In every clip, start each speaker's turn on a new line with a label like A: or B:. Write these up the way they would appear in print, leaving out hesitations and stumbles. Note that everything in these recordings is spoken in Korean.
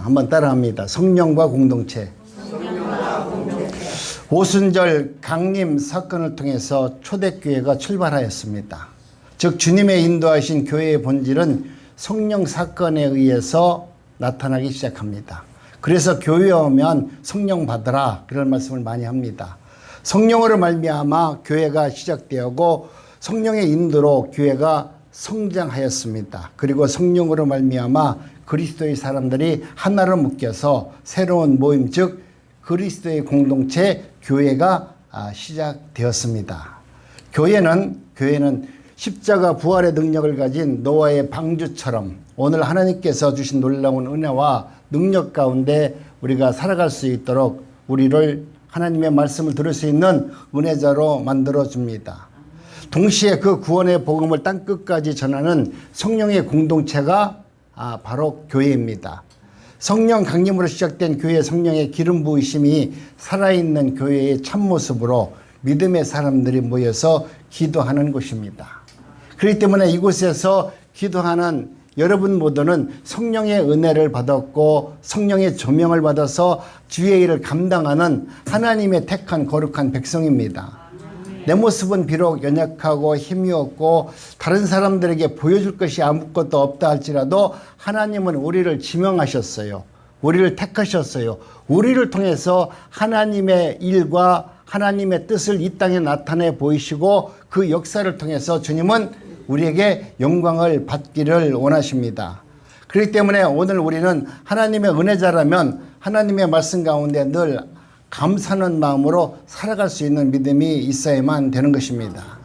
A: 한번 따라합니다. 성령과 공동체. 오순절 강림 사건을 통해서 초대교회가 출발하였습니다. 즉 주님의 인도하신 교회의 본질은 성령 사건에 의해서 나타나기 시작합니다. 그래서 교회에 오면 성령 받으라 그런 말씀을 많이 합니다. 성령으로 말미암아 교회가 시작되었고 성령의 인도로 교회가 성장하였습니다. 그리고 성령으로 말미암아 그리스도의 사람들이 하나로 묶여서 새로운 모임 즉 그리스도의 공동체 교회가 시작되었습니다. 교회는 십자가 부활의 능력을 가진 노아의 방주처럼 오늘 하나님께서 주신 놀라운 은혜와 능력 가운데 우리가 살아갈 수 있도록 우리를 하나님의 말씀을 들을 수 있는 은혜자로 만들어줍니다. 동시에 그 구원의 복음을 땅끝까지 전하는 성령의 공동체가 바로 교회입니다. 성령 강림으로 시작된 교회의 성령의 기름 부으심이 살아있는 교회의 참모습으로 믿음의 사람들이 모여서 기도하는 곳입니다. 그렇기 때문에 이곳에서 기도하는 여러분 모두는 성령의 은혜를 받았고 성령의 조명을 받아서 주의 일을 감당하는 하나님의 택한 거룩한 백성입니다. 내 모습은 비록 연약하고 힘이 없고 다른 사람들에게 보여줄 것이 아무것도 없다 할지라도 하나님은 우리를 지명하셨어요. 우리를 택하셨어요. 우리를 통해서 하나님의 일과 하나님의 뜻을 이 땅에 나타내 보이시고 그 역사를 통해서 주님은 우리에게 영광을 받기를 원하십니다. 그렇기 때문에 오늘 우리는 하나님의 은혜자라면 하나님의 말씀 가운데 늘 감사하는 마음으로 살아갈 수 있는 믿음이 있어야만 되는 것입니다.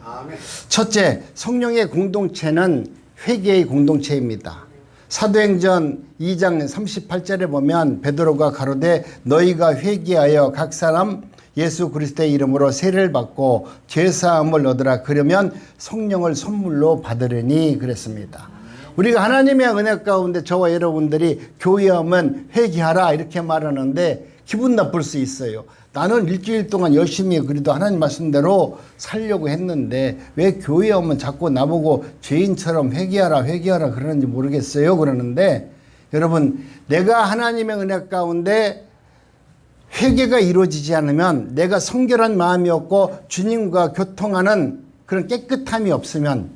A: 첫째, 성령의 공동체는 회개의 공동체입니다. 사도행전 2장 38절에 보면 베드로가 가로되 너희가 회개하여 각 사람 예수 그리스도의 이름으로 세례를 받고 죄사함을 얻으라 그러면 성령을 선물로 받으려니 그랬습니다. 우리가 하나님의 은혜 가운데 저와 여러분들이 교회에 오면 회개하라 이렇게 말하는데 기분 나쁠 수 있어요. 나는 일주일 동안 열심히 그래도 하나님 말씀대로 살려고 했는데 왜 교회에 오면 자꾸 나보고 죄인처럼 회개하라 그러는지 모르겠어요. 그러는데 여러분 내가 하나님의 은혜 가운데 회개가 이루어지지 않으면 내가 성결한 마음이 없고 주님과 교통하는 그런 깨끗함이 없으면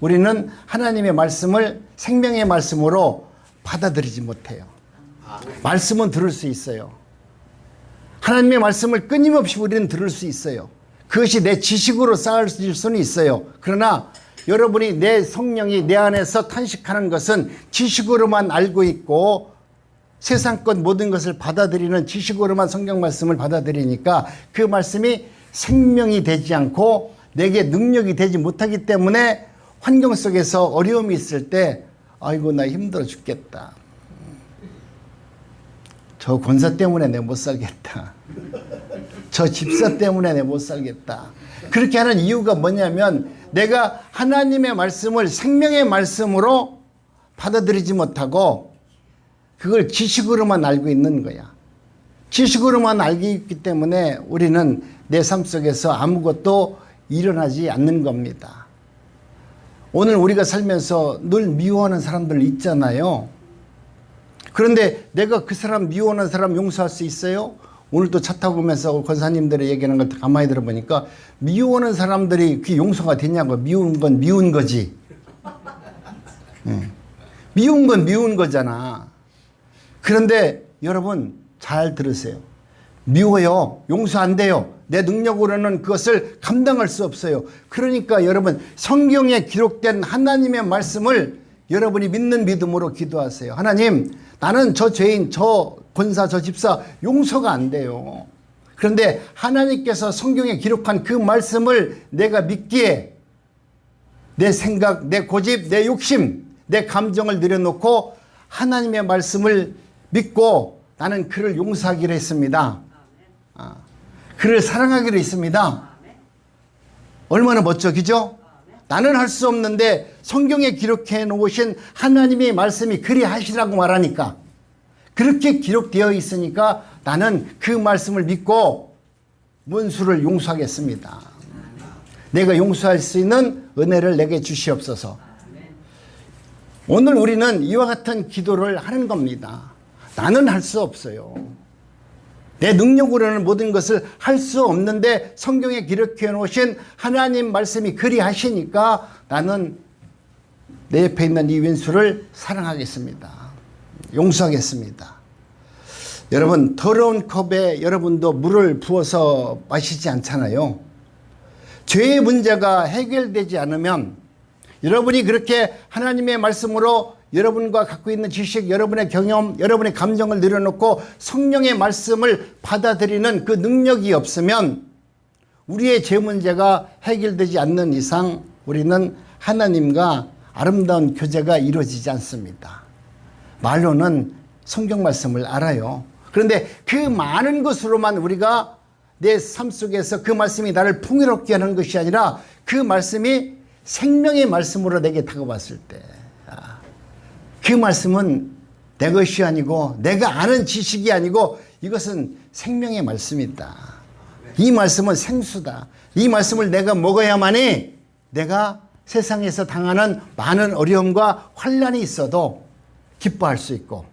A: 우리는 하나님의 말씀을 생명의 말씀으로 받아들이지 못해요. 말씀은 들을 수 있어요. 하나님의 말씀을 끊임없이 우리는 들을 수 있어요. 그것이 내 지식으로 쌓아질 수는 있어요. 그러나 여러분이 내 성령이 내 안에서 탄식하는 것은 지식으로만 알고 있고 세상 것 모든 것을 받아들이는 지식으로만 성경 말씀을 받아들이니까 그 말씀이 생명이 되지 않고 내게 능력이 되지 못하기 때문에 환경 속에서 어려움이 있을 때 아이고 나 힘들어 죽겠다. 저 권사 때문에 내가 못 살겠다. 저 집사 때문에 내가 못 살겠다. 그렇게 하는 이유가 뭐냐면 내가 하나님의 말씀을 생명의 말씀으로 받아들이지 못하고 그걸 지식으로만 알고 있는 거야. 지식으로만 알고 있기 때문에 우리는 내 삶 속에서 아무것도 일어나지 않는 겁니다. 오늘 우리가 살면서 늘 미워하는 사람들 있잖아요. 그런데 내가 그 사람 미워하는 사람 용서할 수 있어요? 오늘도 차 타고 오면서 권사님들이 얘기하는 걸 가만히 들어보니까 미워하는 사람들이 그게 용서가 되냐고. 미운 건 미운 거지. 미운 건 미운 거잖아. 그런데 여러분 잘 들으세요. 미워요. 용서 안 돼요. 내 능력으로는 그것을 감당할 수 없어요. 그러니까 여러분 성경에 기록된 하나님의 말씀을 여러분이 믿는 믿음으로 기도하세요. 하나님 나는 저 죄인 저 권사 저 집사 용서가 안 돼요. 그런데 하나님께서 성경에 기록한 그 말씀을 내가 믿기에 내 생각 내 고집 내 욕심 내 감정을 내려놓고 하나님의 말씀을 믿고 나는 그를 용서하기로 했습니다. 그를 사랑하기로 했습니다. 얼마나 멋쩍이죠? 나는 할 수 없는데 성경에 기록해 놓으신 하나님의 말씀이 그리 하시라고 말하니까 그렇게 기록되어 있으니까 나는 그 말씀을 믿고 문수를 용서하겠습니다. 내가 용서할 수 있는 은혜를 내게 주시옵소서. 오늘 우리는 이와 같은 기도를 하는 겁니다. 나는 할 수 없어요. 내 능력으로는 모든 것을 할 수 없는데 성경에 기록해 놓으신 하나님 말씀이 그리하시니까 나는 내 옆에 있는 이 왼수를 사랑하겠습니다. 용서하겠습니다. 여러분, 더러운 컵에 여러분도 물을 부어서 마시지 않잖아요. 죄의 문제가 해결되지 않으면 여러분이 그렇게 하나님의 말씀으로 여러분과 갖고 있는 지식, 여러분의 경험, 여러분의 감정을 내려놓고 성령의 말씀을 받아들이는 그 능력이 없으면 우리의 죄 문제가 해결되지 않는 이상 우리는 하나님과 아름다운 교제가 이루어지지 않습니다. 말로는 성경 말씀을 알아요. 그런데 그 많은 것으로만 우리가 내 삶 속에서 그 말씀이 나를 풍요롭게 하는 것이 아니라 그 말씀이 생명의 말씀으로 내게 다가왔을 때 그 말씀은 내 것이 아니고 내가 아는 지식이 아니고 이것은 생명의 말씀이다. 이 말씀은 생수다. 이 말씀을 내가 먹어야만이 내가 세상에서 당하는 많은 어려움과 환난이 있어도 기뻐할 수 있고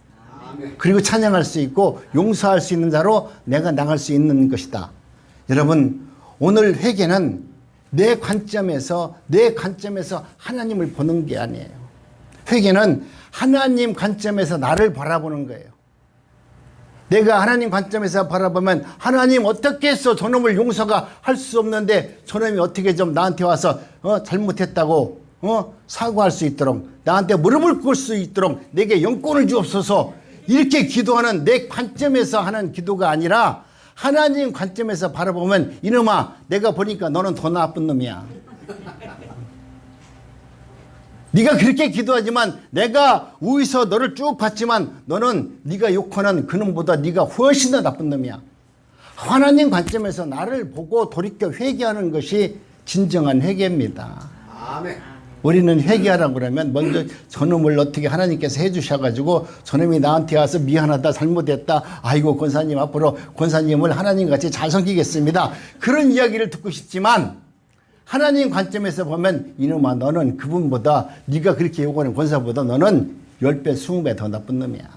A: 그리고 찬양할 수 있고 용서할 수 있는 자로 내가 나갈 수 있는 것이다. 여러분, 오늘 회개는 내 관점에서 하나님을 보는 게 아니에요. 회개는 하나님 관점에서 나를 바라보는 거예요. 내가 하나님 관점에서 바라보면 하나님 어떻게 해서 저놈을 용서가 할 수 없는데 저놈이 어떻게 좀 나한테 와서 잘못했다고 사과할 수 있도록 나한테 무릎을 꿇을 수 있도록 내게 영권을 주옵소서 이렇게 기도하는 내 관점에서 하는 기도가 아니라 하나님 관점에서 바라보면 이놈아 내가 보니까 너는 더 나쁜 놈이야. 네가 그렇게 기도하지만 내가 위에서 너를 쭉 봤지만 너는 네가 욕하는 그놈보다 네가 훨씬 더 나쁜 놈이야. 하나님 관점에서 나를 보고 돌이켜 회개하는 것이 진정한 회개입니다.
B: 아멘.
A: 우리는 회개하라고 그러면 먼저 저놈을 어떻게 하나님께서 해주셔가지고 저놈이 나한테 와서 미안하다 잘못했다 아이고 권사님 앞으로 권사님을 하나님같이 잘 섬기겠습니다. 그런 이야기를 듣고 싶지만 하나님 관점에서 보면 이놈아 너는 그분보다 네가 그렇게 요구하는 권사보다 너는 10배 20배 더 나쁜 놈이야.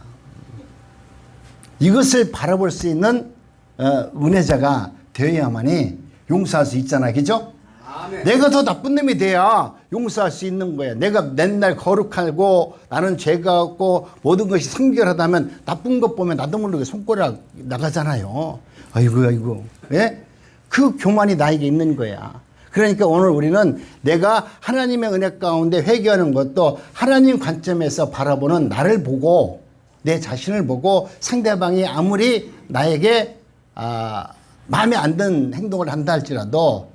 A: 이것을 바라볼 수 있는 은혜자가 되어야만이 용서할 수 있잖아. 그죠?
B: 아멘.
A: 내가 더 나쁜 놈이 돼야 용서할 수 있는 거야. 내가 맨날 거룩하고 나는 죄가 없고 모든 것이 성결하다면 나쁜 것 보면 나도 모르게 손가락 나가잖아요. 아이고 예? 그 교만이 나에게 있는 거야. 그러니까 오늘 우리는 내가 하나님의 은혜 가운데 회개하는 것도 하나님 관점에서 바라보는 나를 보고 내 자신을 보고 상대방이 아무리 나에게 마음에 안 드는 행동을 한다 할지라도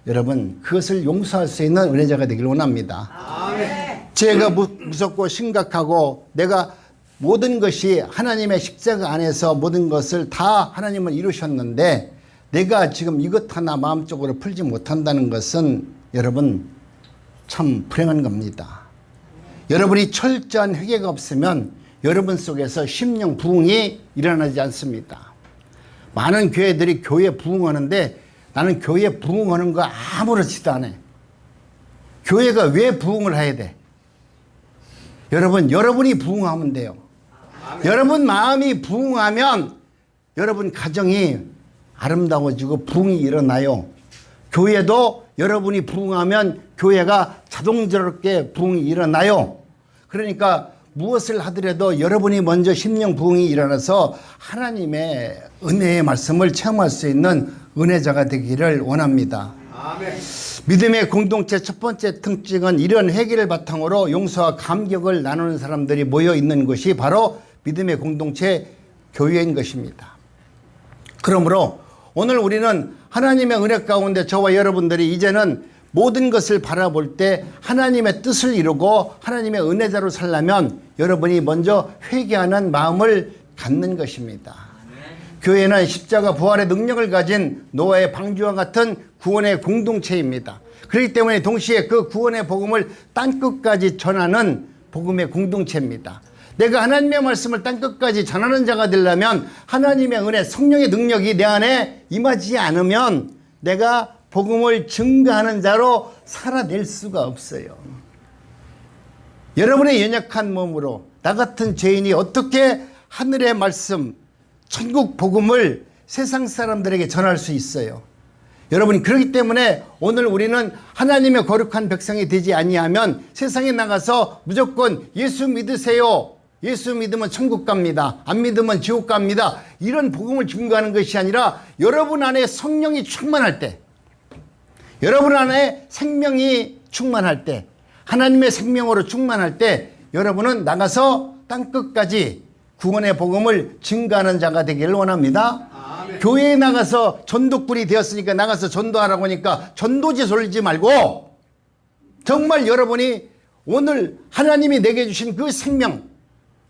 A: 여러분 그것을 용서할 수 있는 은혜자가 되길 원합니다.
B: 아멘.
A: 죄가 무섭고 심각하고 내가 모든 것이 하나님의 십자가 안에서 모든 것을 다 하나님은 이루셨는데 내가 지금 이것 하나 마음적으로 풀지 못한다는 것은 여러분 참 불행한 겁니다. 여러분이 철저한 회개가 없으면 여러분 속에서 심령 부흥이 일어나지 않습니다. 많은 교회들이 교회 부흥하는데 나는 교회 부흥하는 거 아무렇지도 않아. 교회가 왜 부흥을 해야 돼? 여러분이 부흥하면 돼요.
B: 아멘.
A: 여러분 마음이 부흥하면 여러분 가정이 아름다워지고 부흥이 일어나요. 교회도 여러분이 부흥하면 교회가 자동적으로 부흥이 일어나요. 그러니까 무엇을 하더라도 여러분이 먼저 심령 부흥이 일어나서 하나님의 은혜의 말씀을 체험할 수 있는 은혜자가 되기를 원합니다.
B: 아멘.
A: 믿음의 공동체 첫 번째 특징은 이런 회개를 바탕으로 용서와 감격을 나누는 사람들이 모여 있는 것이 바로 믿음의 공동체 교회인 것입니다. 그러므로 오늘 우리는 하나님의 은혜 가운데 저와 여러분들이 이제는 모든 것을 바라볼 때 하나님의 뜻을 이루고 하나님의 은혜자로 살려면 여러분이 먼저 회개하는 마음을 갖는 것입니다. 교회는 십자가 부활의 능력을 가진 노아의 방주와 같은 구원의 공동체입니다. 그렇기 때문에 동시에 그 구원의 복음을 땅끝까지 전하는 복음의 공동체입니다. 내가 하나님의 말씀을 땅끝까지 전하는 자가 되려면 하나님의 은혜, 성령의 능력이 내 안에 임하지 않으면 내가 복음을 증거하는 자로 살아낼 수가 없어요. 여러분의 연약한 몸으로 나 같은 죄인이 어떻게 하늘의 말씀, 천국 복음을 세상 사람들에게 전할 수 있어요. 여러분, 그렇기 때문에 오늘 우리는 하나님의 거룩한 백성이 되지 아니하면 세상에 나가서 무조건 예수 믿으세요. 예수 믿으면 천국 갑니다. 안 믿으면 지옥 갑니다. 이런 복음을 증거하는 것이 아니라 여러분 안에 성령이 충만할 때, 여러분 안에 생명이 충만할 때, 하나님의 생명으로 충만할 때 여러분은 나가서 땅끝까지 구원의 복음을 증거하는 자가 되기를 원합니다.
B: 아멘.
A: 교회에 나가서 전도꾼이 되었으니까 나가서 전도하라고 하니까 전도지 돌리지 말고 정말 여러분이 오늘 하나님이 내게 주신 그 생명,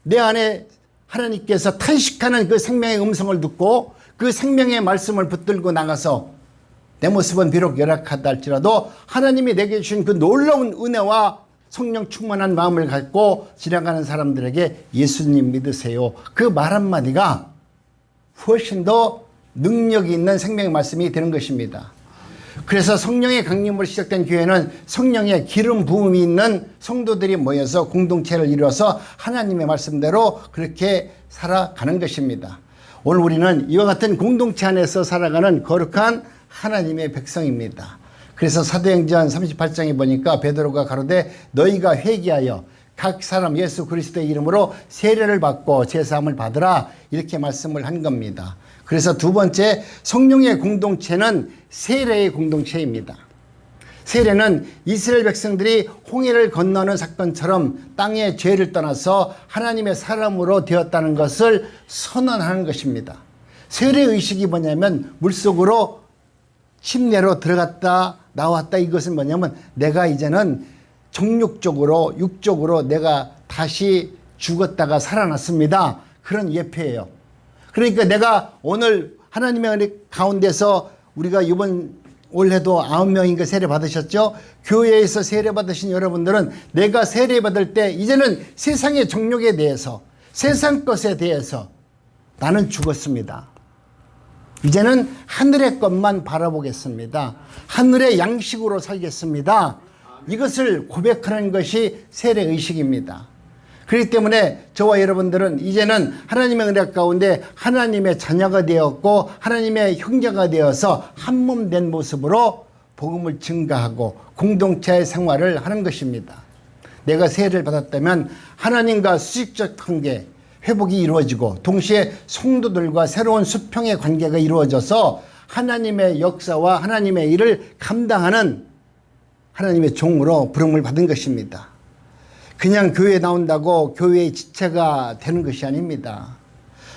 A: 내 안에 하나님께서 탄식하는 그 생명의 음성을 듣고 그 생명의 말씀을 붙들고 나가서 내 모습은 비록 열악하다 할지라도 하나님이 내게 주신 그 놀라운 은혜와 성령 충만한 마음을 갖고 지나가는 사람들에게 예수님 믿으세요. 그 말 한마디가 훨씬 더 능력이 있는 생명의 말씀이 되는 것입니다. 그래서 성령의 강림으로 시작된 교회는 성령의 기름 부음이 있는 성도들이 모여서 공동체를 이루어서 하나님의 말씀대로 그렇게 살아가는 것입니다. 오늘 우리는 이와 같은 공동체 안에서 살아가는 거룩한 하나님의 백성입니다. 그래서 사도행전 38장에 보니까 베드로가 가로되 너희가 회개하여 각 사람 예수 그리스도의 이름으로 세례를 받고 제사함을 받으라 이렇게 말씀을 한 겁니다. 그래서 두 번째, 성령의 공동체는 세례의 공동체입니다. 세례는 이스라엘 백성들이 홍해를 건너는 사건처럼 땅의 죄를 떠나서 하나님의 사람으로 되었다는 것을 선언하는 것입니다. 세례의식이 뭐냐면 물속으로 침례로 들어갔다 나왔다. 이것은 뭐냐면 내가 이제는 정욕적으로 육적으로 내가 다시 죽었다가 살아났습니다. 그런 예표예요. 그러니까 내가 오늘 하나님의 은혜 가운데서 우리가 이번 올해도 9명인가 세례 받으셨죠? 교회에서 세례 받으신 여러분들은 내가 세례 받을 때 이제는 세상의 정욕에 대해서 세상 것에 대해서 나는 죽었습니다. 이제는 하늘의 것만 바라보겠습니다. 하늘의 양식으로 살겠습니다. 이것을 고백하는 것이 세례의식입니다. 그렇기 때문에 저와 여러분들은 이제는 하나님의 은혜 가운데 하나님의 자녀가 되었고 하나님의 형제가 되어서 한 몸 된 모습으로 복음을 증거하고 공동체의 생활을 하는 것입니다. 내가 세례를 받았다면 하나님과 수직적 관계, 회복이 이루어지고 동시에 성도들과 새로운 수평의 관계가 이루어져서 하나님의 역사와 하나님의 일을 감당하는 하나님의 종으로 부름을 받은 것입니다. 그냥 교회에 나온다고 교회의 지체가 되는 것이 아닙니다.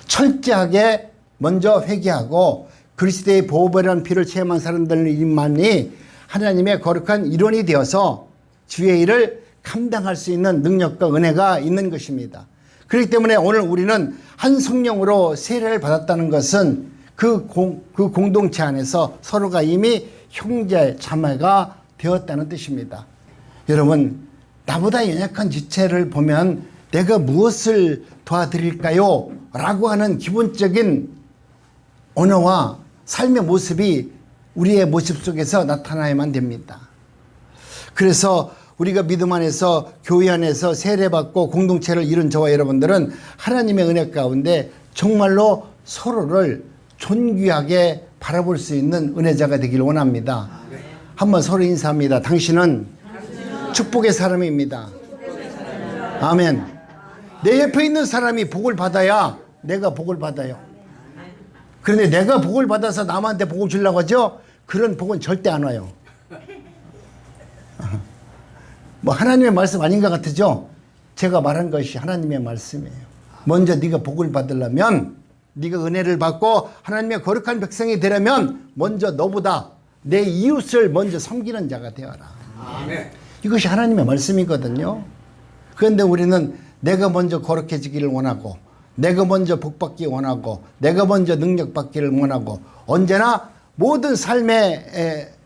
A: 철저하게 먼저 회개하고 그리스도의 보혈이라는 피를 체험한 사람들만이 하나님의 거룩한 일원이 되어서 주의 일을 감당할 수 있는 능력과 은혜가 있는 것입니다. 그렇기 때문에 오늘 우리는 한 성령으로 세례를 받았다는 것은 그 공동체 안에서 서로가 이미 형제 자매가 되었다는 뜻입니다. 여러분, 나보다 연약한 지체를 보면 내가 무엇을 도와드릴까요? 라고 하는 기본적인 언어와 삶의 모습이 우리의 모습 속에서 나타나야만 됩니다. 그래서 우리가 믿음 안에서 교회 안에서 세례받고 공동체를 이룬 저와 여러분들은 하나님의 은혜 가운데 정말로 서로를 존귀하게 바라볼 수 있는 은혜자가 되기를 원합니다. 한번 서로 인사합니다. 당신은 축복의 사람입니다. 아멘. 내 옆에 있는 사람이 복을 받아야 내가 복을 받아요. 그런데 내가 복을 받아서 남한테 복을 주려고 하죠? 그런 복은 절대 안 와요. 뭐 하나님의 말씀 아닌 것 같으죠? 제가 말한 것이 하나님의 말씀이에요. 먼저 네가 복을 받으려면, 네가 은혜를 받고 하나님의 거룩한 백성이 되려면 먼저 너보다 내 이웃을 먼저 섬기는 자가 되어라.
B: 아멘.
A: 이것이 하나님의 말씀이거든요. 그런데 우리는 내가 먼저 거룩해지기를 원하고, 내가 먼저 복받기 원하고, 내가 먼저 능력받기를 원하고, 언제나 모든 삶의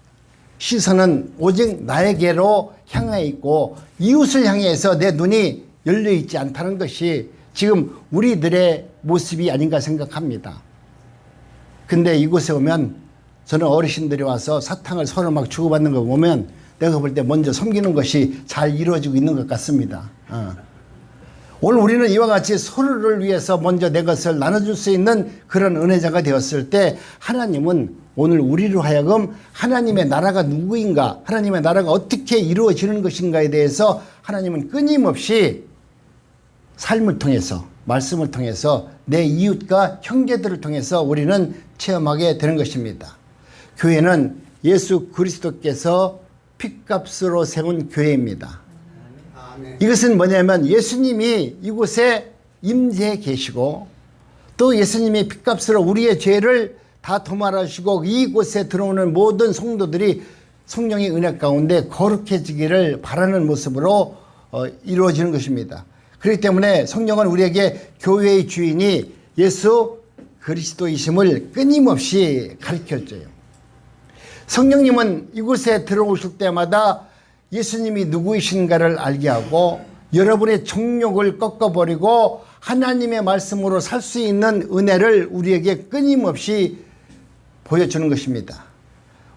A: 시선은 오직 나에게로 향해 있고 이웃을 향해서 내 눈이 열려 있지 않다는 것이 지금 우리들의 모습이 아닌가 생각합니다. 근데 이곳에 오면 저는 어르신들이 와서 사탕을 서로 막 주고받는 거 보면 내가 볼 때 먼저 섬기는 것이 잘 이루어지고 있는 것 같습니다. 오늘 우리는 이와 같이 서로를 위해서 먼저 내 것을 나눠줄 수 있는 그런 은혜자가 되었을 때 하나님은 오늘 우리로 하여금 하나님의 나라가 누구인가, 하나님의 나라가 어떻게 이루어지는 것인가에 대해서 하나님은 끊임없이 삶을 통해서, 말씀을 통해서 내 이웃과 형제들을 통해서 우리는 체험하게 되는 것입니다. 교회는 예수 그리스도께서 핏값으로 세운 교회입니다.
B: 아멘.
A: 이것은 뭐냐면 예수님이 이곳에 임재해 계시고 또 예수님이 핏값으로 우리의 죄를 다 도말하시고 이곳에 들어오는 모든 성도들이 성령의 은혜 가운데 거룩해지기를 바라는 모습으로 이루어지는 것입니다. 그렇기 때문에 성령은 우리에게 교회의 주인이 예수 그리스도이심을 끊임없이 가르쳐줘요. 성령님은 이곳에 들어오실 때마다 예수님이 누구이신가를 알게 하고 여러분의 정욕을 꺾어버리고 하나님의 말씀으로 살 수 있는 은혜를 우리에게 끊임없이 보여주는 것입니다.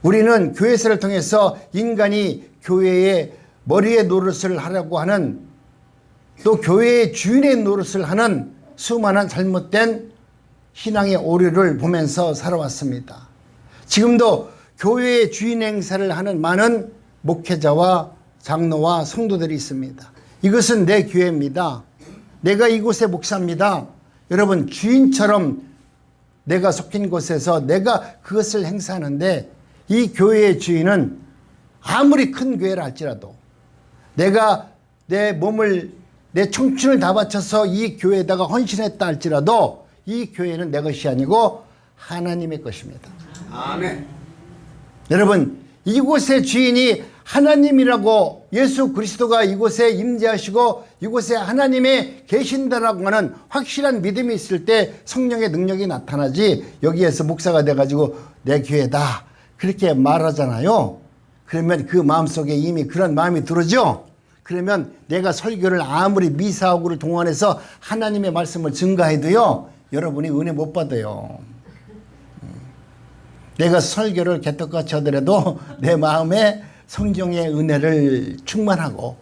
A: 우리는 교회사를 통해서 인간이 교회의 머리의 노릇을 하려고 하는 또 교회의 주인의 노릇을 하는 수많은 잘못된 신앙의 오류를 보면서 살아왔습니다. 지금도 교회의 주인 행사를 하는 많은 목회자와 장로와 성도들이 있습니다. 이것은 내 교회입니다. 내가 이곳의 목사입니다. 여러분, 주인처럼 내가 속한 곳에서 내가 그것을 행사하는데 이 교회의 주인은 아무리 큰 교회라 할지라도 내가 내 몸을 내 청춘을 다 바쳐서 이 교회에다가 헌신했다 할지라도 이 교회는 내 것이 아니고 하나님의 것입니다.
B: 아멘.
A: 여러분, 이곳의 주인이 하나님이라고 예수 그리스도가 이곳에 임재하시고 이곳에 하나님의 계신다라고 하는 확실한 믿음이 있을 때 성령의 능력이 나타나지 여기에서 목사가 돼가지고 내 교회다 그렇게 말하잖아요. 그러면 그 마음속에 이미 그런 마음이 들어오죠. 그러면 내가 설교를 아무리 미사오구를 동원해서 하나님의 말씀을 증가해도요 여러분이 은혜 못 받아요. 내가 설교를 개떡같이 하더라도 내 마음에 성령의 은혜를 충만하고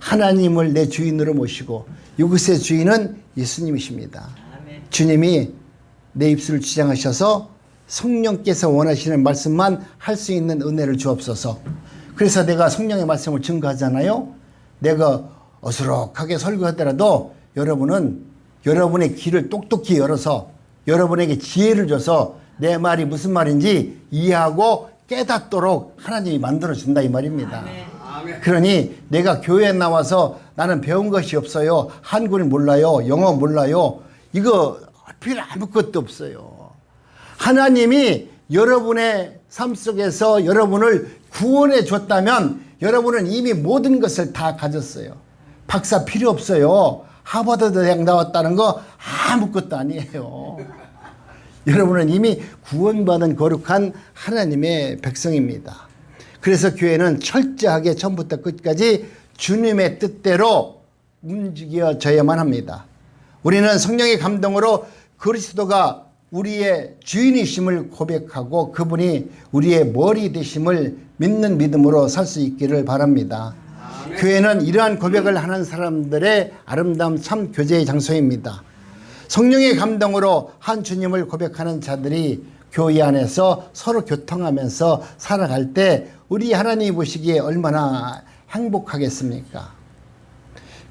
A: 하나님을 내 주인으로 모시고 이곳의 주인은 예수님이십니다. 주님이 내 입술을 지장하셔서 성령께서 원하시는 말씀만 할 수 있는 은혜를 주옵소서. 그래서 내가 성령의 말씀을 증거하잖아요. 내가 어수룩하게 설교하더라도 여러분은 여러분의 귀를 똑똑히 열어서 여러분에게 지혜를 줘서 내 말이 무슨 말인지 이해하고 깨닫도록 하나님이 만들어준다 이 말입니다.
B: 아멘.
A: 그러니 내가 교회에 나와서 나는 배운 것이 없어요. 한글 몰라요. 영어 몰라요. 이거 필요 아무것도 없어요. 하나님이 여러분의 삶 속에서 여러분을 구원해 줬다면 여러분은 이미 모든 것을 다 가졌어요. 박사 필요 없어요. 하버드 대학 나왔다는 거 아무것도 아니에요. 여러분은 이미 구원받은 거룩한 하나님의 백성입니다. 그래서 교회는 철저하게 처음부터 끝까지 주님의 뜻대로 움직여져야만 합니다. 우리는 성령의 감동으로 그리스도가 우리의 주인이심을 고백하고 그분이 우리의 머리 되심을 믿는 믿음으로 살 수 있기를 바랍니다. 교회는 이러한 고백을 하는 사람들의 아름다운 참 교제의 장소입니다. 성령의 감동으로 한 주님을 고백하는 자들이 교회 안에서 서로 교통하면서 살아갈 때 우리 하나님이 보시기에 얼마나 행복하겠습니까?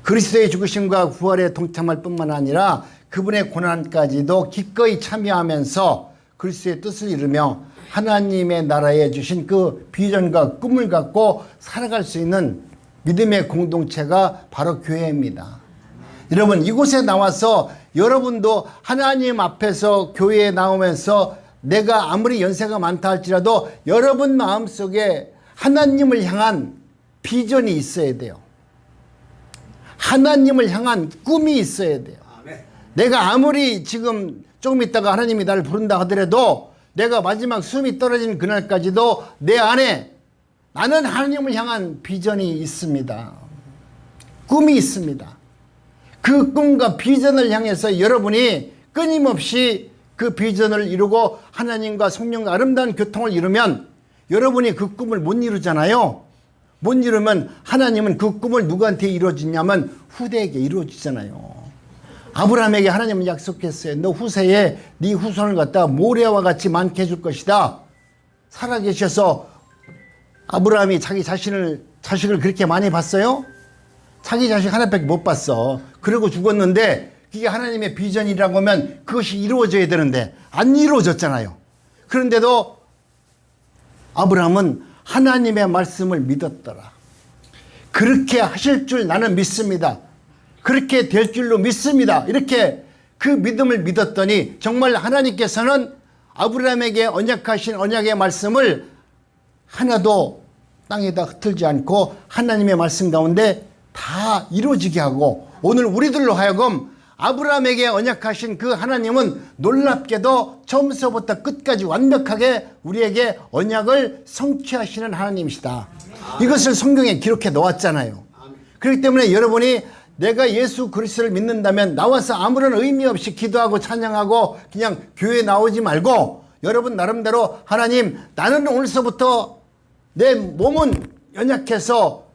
A: 그리스도의 죽으심과 부활에 동참할 뿐만 아니라 그분의 고난까지도 기꺼이 참여하면서 그리스도의 뜻을 이루며 하나님의 나라에 주신 그 비전과 꿈을 갖고 살아갈 수 있는 믿음의 공동체가 바로 교회입니다. 여러분, 이곳에 나와서 여러분도 하나님 앞에서 교회에 나오면서 내가 아무리 연세가 많다 할지라도 여러분 마음속에 하나님을 향한 비전이 있어야 돼요. 하나님을 향한 꿈이 있어야 돼요.
B: 아멘.
A: 내가 아무리 지금 조금 있다가 하나님이 나를 부른다 하더라도 내가 마지막 숨이 떨어지는 그날까지도 내 안에 나는 하나님을 향한 비전이 있습니다. 꿈이 있습니다. 그 꿈과 비전을 향해서 여러분이 끊임없이 그 비전을 이루고 하나님과 성령과 아름다운 교통을 이루면 여러분이 그 꿈을 못 이루잖아요. 못 이루면 하나님은 그 꿈을 누구한테 이루어지냐면 후대에게 이루어지잖아요. 아브라함에게 하나님은 약속했어요. 너 후세에 네 후손을 갖다 모래와 같이 많게 해줄 것이다. 살아계셔서 아브라함이 자기 자식을 그렇게 많이 봤어요? 자기 자식 하나밖에 못 봤어. 그러고 죽었는데 그게 하나님의 비전이라고 하면 그것이 이루어져야 되는데 안 이루어졌잖아요. 그런데도 아브라함은 하나님의 말씀을 믿었더라. 그렇게 하실 줄 나는 믿습니다. 그렇게 될 줄로 믿습니다. 이렇게 그 믿음을 믿었더니 정말 하나님께서는 아브라함에게 언약하신 언약의 말씀을 하나도 땅에다 흩을지 않고 하나님의 말씀 가운데 다 이루어지게 하고 오늘 우리들로 하여금 아브라함에게 언약하신 그 하나님은 놀랍게도 처음서부터 끝까지 완벽하게 우리에게 언약을 성취하시는 하나님이시다. 이것을 성경에 기록해 놓았잖아요. 그렇기 때문에 여러분이 내가 예수 그리스도를 믿는다면 나와서 아무런 의미 없이 기도하고 찬양하고 그냥 교회 나오지 말고 여러분 나름대로 하나님 나는 오늘서부터 내 몸은 연약해서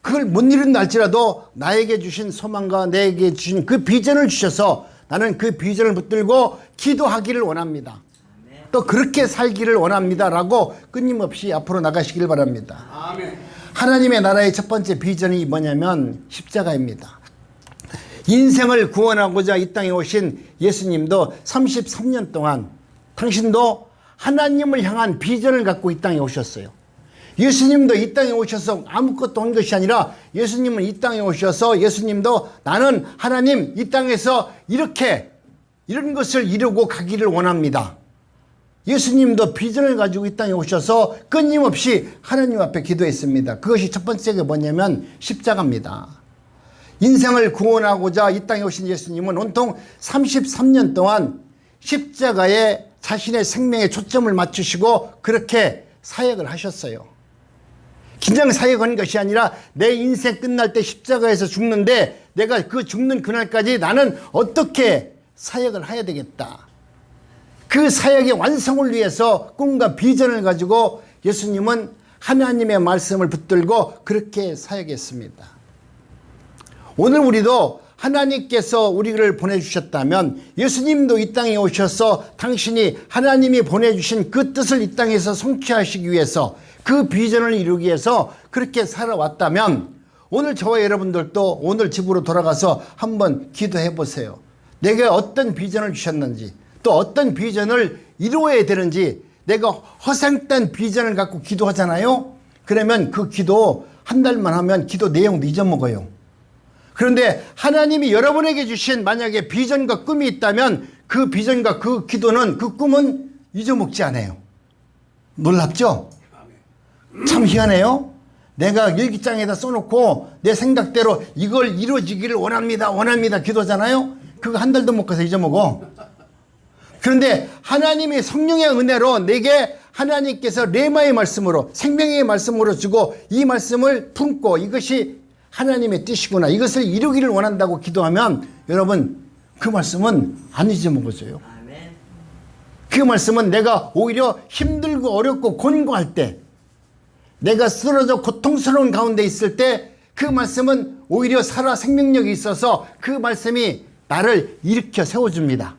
A: 그걸 못 이룬다 할지라도 나에게 주신 소망과 내게 주신 그 비전을 주셔서 나는 그 비전을 붙들고 기도하기를 원합니다. 또 그렇게 살기를 원합니다 라고 끊임없이 앞으로 나가시길 바랍니다.
B: 아멘.
A: 하나님의 나라의 첫 번째 비전이 뭐냐면 십자가입니다. 인생을 구원하고자 이 땅에 오신 예수님도 33년 동안 당신도 하나님을 향한 비전을 갖고 이 땅에 오셨어요. 예수님도 이 땅에 오셔서 아무것도 한 것이 아니라 예수님은 이 땅에 오셔서 예수님도 나는 하나님 이 땅에서 이런 것을 이루고 가기를 원합니다. 예수님도 비전을 가지고 이 땅에 오셔서 끊임없이 하나님 앞에 기도했습니다. 그것이 첫 번째가 뭐냐면 십자가입니다. 인생을 구원하고자 이 땅에 오신 예수님은 온통 33년 동안 십자가에 자신의 생명에 초점을 맞추시고 그렇게 사역을 하셨어요. 그냥 사역한 것이 아니라 내 인생 끝날 때 십자가에서 죽는데 내가 그 죽는 그날까지 나는 어떻게 사역을 해야 되겠다. 그 사역의 완성을 위해서 꿈과 비전을 가지고 예수님은 하나님의 말씀을 붙들고 그렇게 사역했습니다. 오늘 우리도 하나님께서 우리를 보내주셨다면 예수님도 이 땅에 오셔서 당신이 하나님이 보내주신 그 뜻을 이 땅에서 성취하시기 위해서 그 비전을 이루기 위해서 그렇게 살아왔다면 오늘 저와 여러분들도 오늘 집으로 돌아가서 한번 기도해 보세요. 내게 어떤 비전을 주셨는지 또 어떤 비전을 이루어야 되는지 내가 허생된 비전을 갖고 기도하잖아요. 그러면 그 기도 한 달만 하면 기도 내용도 잊어먹어요. 그런데 하나님이 여러분에게 주신 만약에 비전과 꿈이 있다면 그 비전과 그 기도는 그 꿈은 잊어먹지 않아요. 놀랍죠? 참 희한해요. 내가 일기장에다 써놓고 내 생각대로 이걸 이루어지기를 원합니다 기도하잖아요. 그거 한 달도 못 가서 잊어먹어. 그런데 하나님의 성령의 은혜로 내게 하나님께서 레마의 말씀으로 생명의 말씀으로 주고 이 말씀을 품고 이것이 하나님의 뜻이구나 이것을 이루기를 원한다고 기도하면 여러분 그 말씀은 안 잊어먹어져요. 그 말씀은 내가 오히려 힘들고 어렵고 곤고할 때 내가 쓰러져 고통스러운 가운데 있을 때 그 말씀은 오히려 살아 생명력이 있어서 그 말씀이 나를 일으켜 세워줍니다.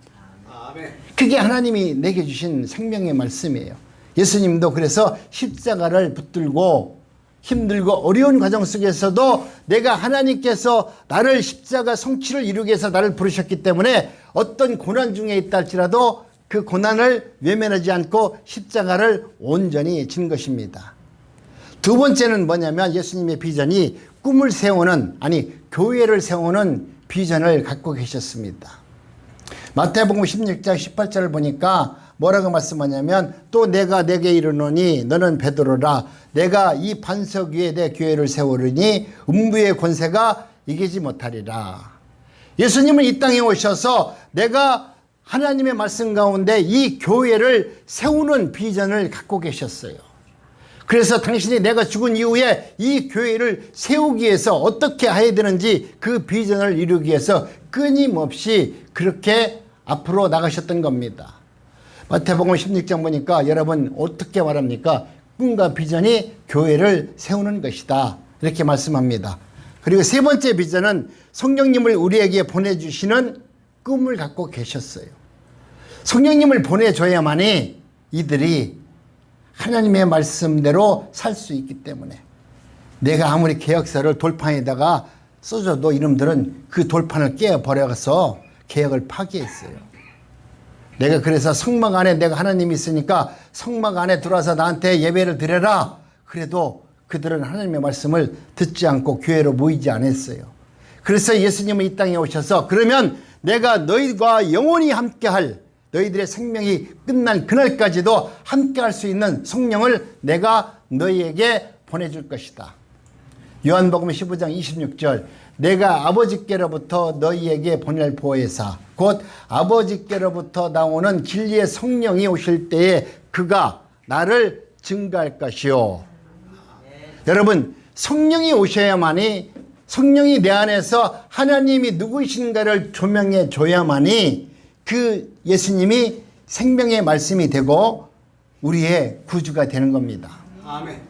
A: 그게 하나님이 내게 주신 생명의 말씀이에요. 예수님도 그래서 십자가를 붙들고 힘들고 어려운 과정 속에서도 내가 하나님께서 나를 십자가 성취를 이루기 위해서 나를 부르셨기 때문에 어떤 고난 중에 있다 할지라도 그 고난을 외면하지 않고 십자가를 온전히 진 것입니다. 두 번째는 뭐냐면 예수님의 비전이 꿈을 세우는 교회를 세우는 비전을 갖고 계셨습니다. 마태복음 16장 18절을 보니까 뭐라고 말씀하냐면 또 내가 내게 이르노니 너는 베드로라 내가 이 반석 위에 내 교회를 세우리니 음부의 권세가 이기지 못하리라. 예수님은 이 땅에 오셔서 내가 하나님의 말씀 가운데 이 교회를 세우는 비전을 갖고 계셨어요. 그래서 당신이 내가 죽은 이후에 이 교회를 세우기 위해서 어떻게 해야 되는지 그 비전을 이루기 위해서 끊임없이 그렇게 앞으로 나가셨던 겁니다. 마태복음 16장 보니까 여러분 어떻게 말합니까? 꿈과 비전이 교회를 세우는 것이다. 이렇게 말씀합니다. 그리고 세 번째 비전은 성령님을 우리에게 보내주시는 꿈을 갖고 계셨어요. 성령님을 보내줘야만이 이들이 하나님의 말씀대로 살 수 있기 때문에, 내가 아무리 개혁서를 돌판에다가 써줘도 이놈들은 그 돌판을 깨어버려서 개혁을 파기했어요. 내가 그래서 성막 안에 내가 하나님이 있으니까 성막 안에 들어와서 나한테 예배를 드려라. 그래도 그들은 하나님의 말씀을 듣지 않고 교회로 모이지 않았어요. 그래서 예수님은 이 땅에 오셔서, 그러면 내가 너희와 영원히 함께할, 너희들의 생명이 끝난 그날까지도 함께할 수 있는 성령을 내가 너희에게 보내줄 것이다. 요한복음 15장 26절, 내가 아버지께로부터 너희에게 보낼 보혜사 곧 아버지께로부터 나오는 진리의 성령이 오실 때에 그가 나를 증거할 것이요. 여러분, 성령이 오셔야만이, 성령이 내 안에서 하나님이 누구이신가를 조명해 줘야만이 그 예수님이 생명의 말씀이 되고 우리의 구주가 되는 겁니다.
B: 아멘.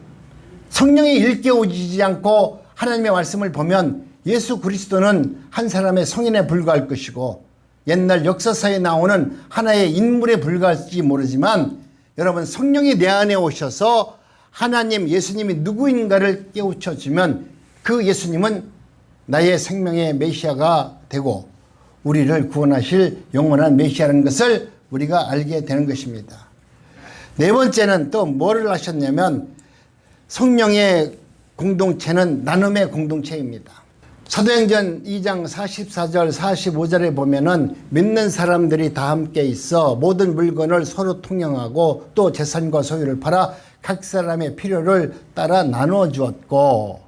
A: 성령이 일깨워지지 않고 하나님의 말씀을 보면 예수 그리스도는 한 사람의 성인에 불과할 것이고 옛날 역사사에 나오는 하나의 인물에 불과할지 모르지만, 여러분, 성령이 내 안에 오셔서 하나님 예수님이 누구인가를 깨우쳐주면 그 예수님은 나의 생명의 메시아가 되고 우리를 구원하실 영원한 메시아라는 것을 우리가 알게 되는 것입니다. 네 번째는 또 뭐를 하셨냐면, 성령의 공동체는 나눔의 공동체입니다. 사도행전 2장 44절 45절에 보면은 믿는 사람들이 다 함께 있어 모든 물건을 서로 통용하고 또 재산과 소유를 팔아 각 사람의 필요를 따라 나눠 주었고,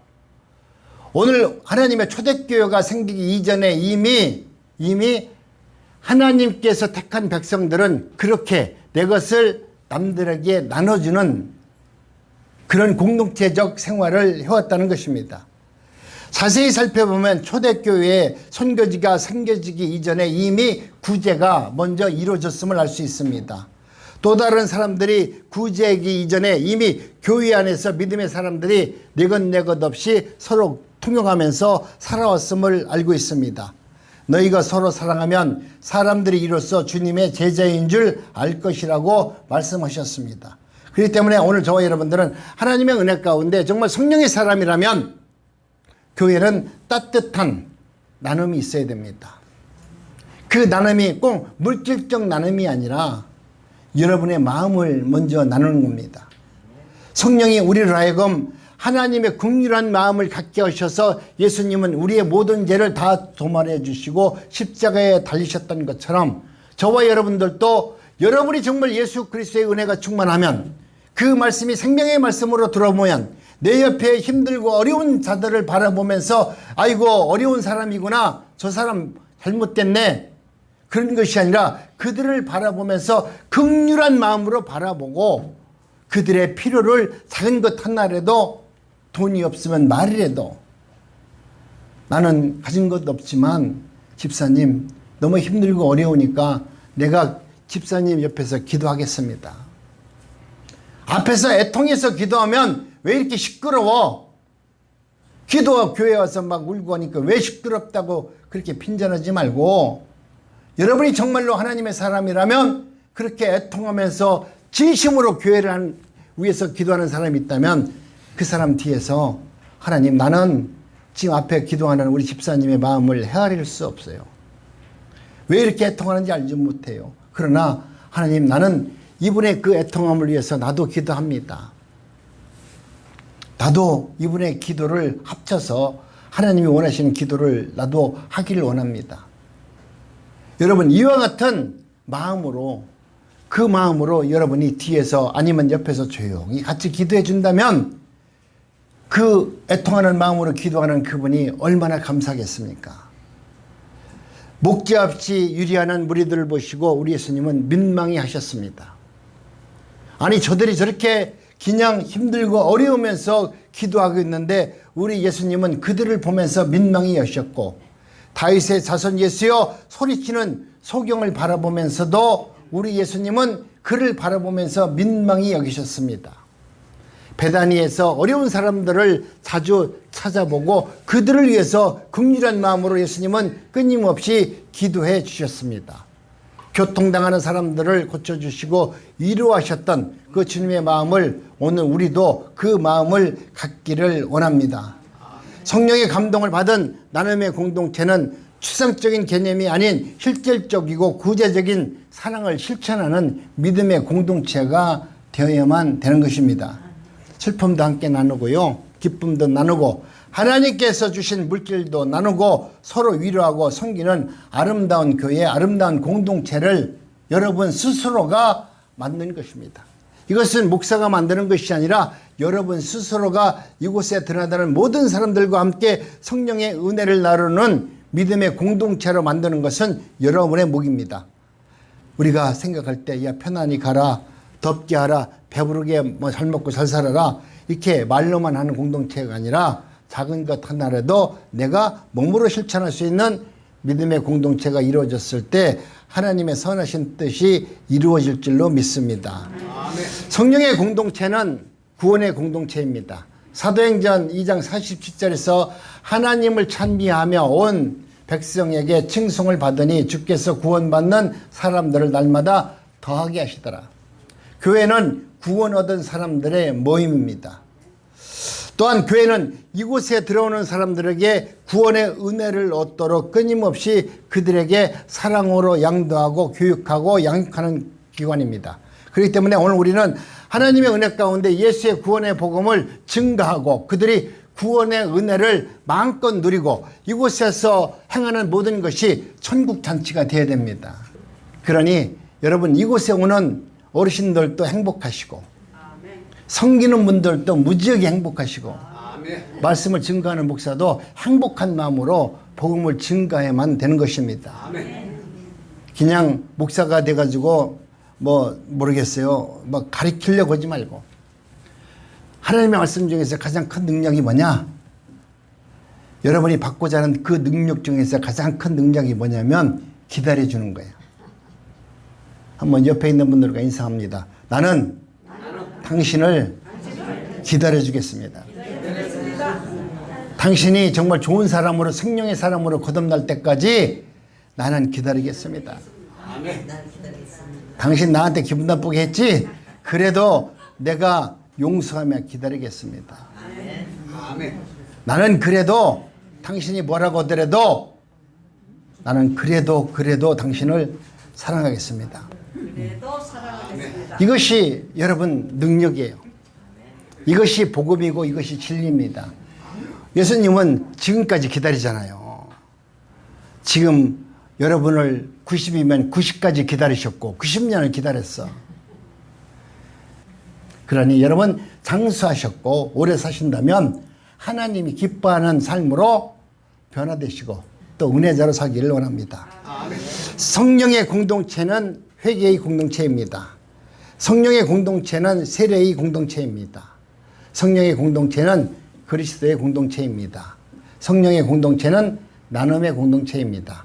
A: 오늘 하나님의 초대교회가 생기기 이전에 이미 하나님께서 택한 백성들은 그렇게 내 것을 남들에게 나눠주는 그런 공동체적 생활을 해왔다는 것입니다. 자세히 살펴보면 초대교회의 선교지가 생겨지기 이전에 이미 구제가 먼저 이루어졌음을 알 수 있습니다. 또 다른 사람들이 구제하기 이전에 이미 교회 안에서 믿음의 사람들이 내 것 없이 서로 통용하면서 살아왔음을 알고 있습니다. 너희가 서로 사랑하면 사람들이 이로써 주님의 제자인 줄 알 것이라고 말씀하셨습니다. 그렇기 때문에 오늘 저와 여러분들은 하나님의 은혜 가운데 정말 성령의 사람이라면 교회는 따뜻한 나눔이 있어야 됩니다. 그 나눔이 꼭 물질적 나눔이 아니라 여러분의 마음을 먼저 나누는 겁니다. 성령이 우리를 하여금 하나님의 긍휼한 마음을 갖게 하셔서 예수님은 우리의 모든 죄를 다 도말해 주시고 십자가에 달리셨던 것처럼 저와 여러분들도 여러분이 정말 예수 그리스도의 은혜가 충만하면, 그 말씀이 생명의 말씀으로 들어오면 내 옆에 힘들고 어려운 자들을 바라보면서 아이고 어려운 사람이구나, 저 사람 잘못됐네, 그런 것이 아니라 그들을 바라보면서 긍휼한 마음으로 바라보고 그들의 필요를 작은 것 하나라도, 돈이 없으면 말이라도, 나는 가진 것도 없지만 집사님 너무 힘들고 어려우니까 내가 집사님 옆에서 기도하겠습니다. 앞에서 애통해서 기도하면 왜 이렇게 시끄러워? 기도 교회 와서 막 울고 하니까 왜 시끄럽다고 그렇게 핀잔하지 말고, 여러분이 정말로 하나님의 사람이라면 그렇게 애통하면서 진심으로 교회를 위해서 기도하는 사람이 있다면 그 사람 뒤에서 하나님, 나는 지금 앞에 기도하는 우리 집사님의 마음을 헤아릴 수 없어요. 왜 이렇게 애통하는지 알지 못해요. 그러나 하나님, 나는 이분의 그 애통함을 위해서 나도 기도합니다. 나도 이분의 기도를 합쳐서 하나님이 원하시는 기도를 나도 하기를 원합니다. 여러분, 이와 같은 마음으로, 그 마음으로 여러분이 뒤에서 아니면 옆에서 조용히 같이 기도해 준다면 그 애통하는 마음으로 기도하는 그분이 얼마나 감사하겠습니까? 목재 없이 유리하는 무리들을 보시고 우리 예수님은 민망히 하셨습니다. 아니, 저들이 저렇게 그냥 힘들고 어려우면서 기도하고 있는데 우리 예수님은 그들을 보면서 민망히 여셨고, 다윗의 자손 예수여 소리치는 소경을 바라보면서도 우리 예수님은 그를 바라보면서 민망히 여기셨습니다. 베다니에서 어려운 사람들을 자주 찾아보고 그들을 위해서 긍휼한 마음으로 예수님은 끊임없이 기도해 주셨습니다. 교통당하는 사람들을 고쳐주시고 위로하셨던 그 주님의 마음을 오늘 우리도 그 마음을 갖기를 원합니다. 성령의 감동을 받은 나눔의 공동체는 추상적인 개념이 아닌 실질적이고 구체적인 사랑을 실천하는 믿음의 공동체가 되어야만 되는 것입니다. 슬픔도 함께 나누고요, 기쁨도 나누고 하나님께서 주신 물질도 나누고 서로 위로하고 섬기는 아름다운 교회, 아름다운 공동체를 여러분 스스로가 만드는 것입니다. 이것은 목사가 만드는 것이 아니라 여러분 스스로가 이곳에 드나드는 모든 사람들과 함께 성령의 은혜를 나누는 믿음의 공동체로 만드는 것은 여러분의 몫입니다. 우리가 생각할 때 야 편안히 가라, 덥게 하라, 배부르게 뭐 잘 먹고 잘 살아라 이렇게 말로만 하는 공동체가 아니라 작은 것 하나라도 내가 몸으로 실천할 수 있는 믿음의 공동체가 이루어졌을 때 하나님의 선하신 뜻이 이루어질 줄로 믿습니다.
B: 아멘.
A: 성령의 공동체는 구원의 공동체입니다. 사도행전 2장 47절에서 하나님을 찬미하며 온 백성에게 칭송을 받으니 주께서 구원받는 사람들을 날마다 더하게 하시더라. 교회는 구원 얻은 사람들의 모임입니다. 또한 교회는 이곳에 들어오는 사람들에게 구원의 은혜를 얻도록 끊임없이 그들에게 사랑으로 양도하고 교육하고 양육하는 기관입니다. 그렇기 때문에 오늘 우리는 하나님의 은혜 가운데 예수의 구원의 복음을 증가하고 그들이 구원의 은혜를 마음껏 누리고 이곳에서 행하는 모든 것이 천국 잔치가 되어야 됩니다. 그러니 여러분 이곳에 오는 어르신들도 행복하시고 섬기는 분들도 무지하게 행복하시고
B: 아멘.
A: 말씀을 증거하는 목사도 행복한 마음으로 복음을 증가해야만 되는 것입니다.
B: 아멘.
A: 그냥 목사가 돼가지고 뭐 모르겠어요. 뭐 가리키려고 하지 말고 하나님의 말씀 중에서 가장 큰 능력이 뭐냐? 여러분이 받고자 하는 그 능력 중에서 가장 큰 능력이 뭐냐면 기다려주는 거예요. 한번 옆에 있는 분들과 인사합니다. 나는 당신을 기다려주겠습니다. 당신이 정말 좋은 사람으로 성령의 사람으로 거듭날 때까지 나는 기다리겠습니다.
B: 아멘.
A: 당신 나한테 기분 나쁘게 했지? 그래도 내가 용서하며 기다리겠습니다.
B: 아멘.
A: 나는 그래도 당신이 뭐라고 하더라도 나는 그래도 당신을 사랑하겠습니다. 이것이 여러분 능력이에요. 이것이 복음이고 이것이 진리입니다. 예수님은 지금까지 기다리잖아요. 지금 여러분을 90이면 90까지 기다리셨고 90년을 기다렸어. 그러니 여러분 장수하셨고 오래 사신다면 하나님이 기뻐하는 삶으로 변화되시고 또 은혜자로 살기를 원합니다.
B: 아멘.
A: 성령의 공동체는 회개의 공동체입니다. 성령의 공동체는 세례의 공동체입니다. 성령의 공동체는 그리스도의 공동체입니다. 성령의 공동체는 나눔의 공동체입니다.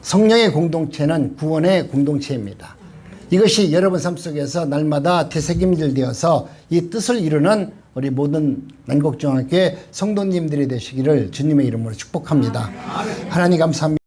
A: 성령의 공동체는 구원의 공동체입니다. 이것이 여러분 삶 속에서 날마다 되새김질 되어서 이 뜻을 이루는 우리 모든 난곡중학교의 성도님들이 되시기를 주님의 이름으로 축복합니다. 하나님 감사합니다.